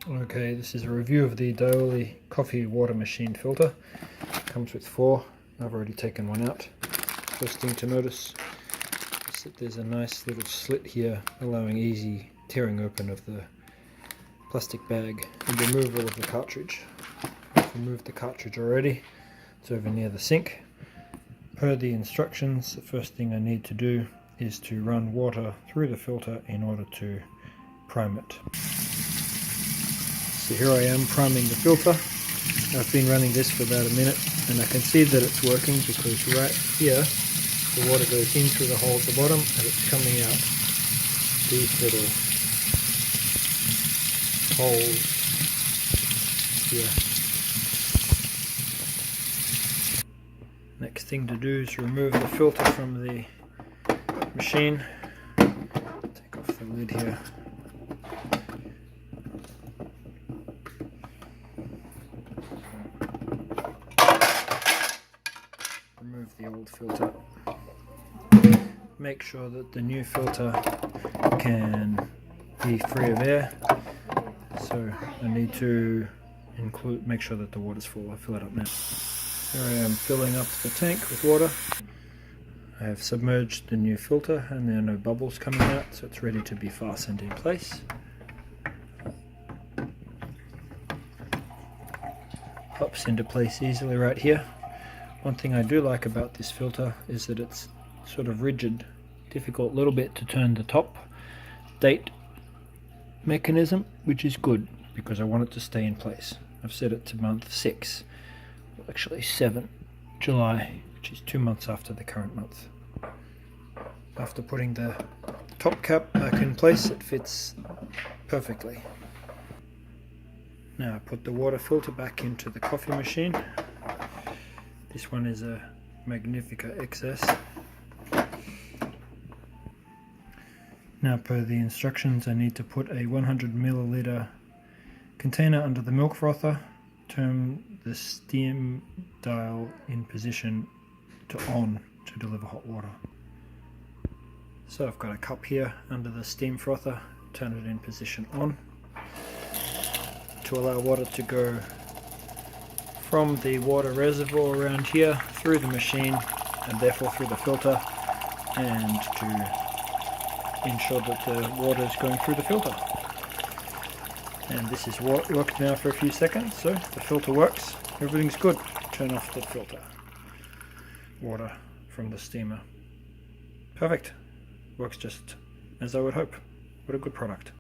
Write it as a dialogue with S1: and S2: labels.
S1: Okay, this is a review of the Delonghi coffee water machine filter. Comes with 4. I've already taken one out. First thing to notice is that there's a nice little slit here allowing easy tearing open of the plastic bag and removal of the cartridge. I've removed the cartridge already. It's over near the sink. Per the instructions, the first thing I need to do is to run water through the filter in order to prime it. So here I am priming the filter. I've been running this for about a minute and I can see that it's working because right here the water goes in through the hole at the bottom and it's coming out these little holes here. Next thing to do is remove the filter from the machine. Take off the lid here. Remove the old filter. Make sure that the new filter can be free of air. So I need to make sure that the water's full. I'll fill it up now. Here I am filling up the tank with water. I have submerged the new filter and there are no bubbles coming out, so it's ready to be fastened in place. Pops into place easily right here. One thing I do like about this filter is that it's sort of rigid, difficult a little bit to turn the top date mechanism, which is good because I want it to stay in place. I've set it to month 6, actually 7, July, which is 2 months after the current month. After putting the top cap back in place, it fits perfectly. Now I put the water filter back into the coffee machine. This one is a Magnifica XS. Now per the instructions I need to put a 100 milliliter container under the milk frother, turn the steam dial in position to on to deliver hot water. So I've got a cup here under the steam frother, turn it in position on to allow water to go from the water reservoir around here through the machine and therefore through the filter, and to ensure that the water is going through the filter. And this is worked now for a few seconds, so the filter works, everything's good. Turn off the filter. Water from the steamer. Perfect. Works just as I would hope. What a good product.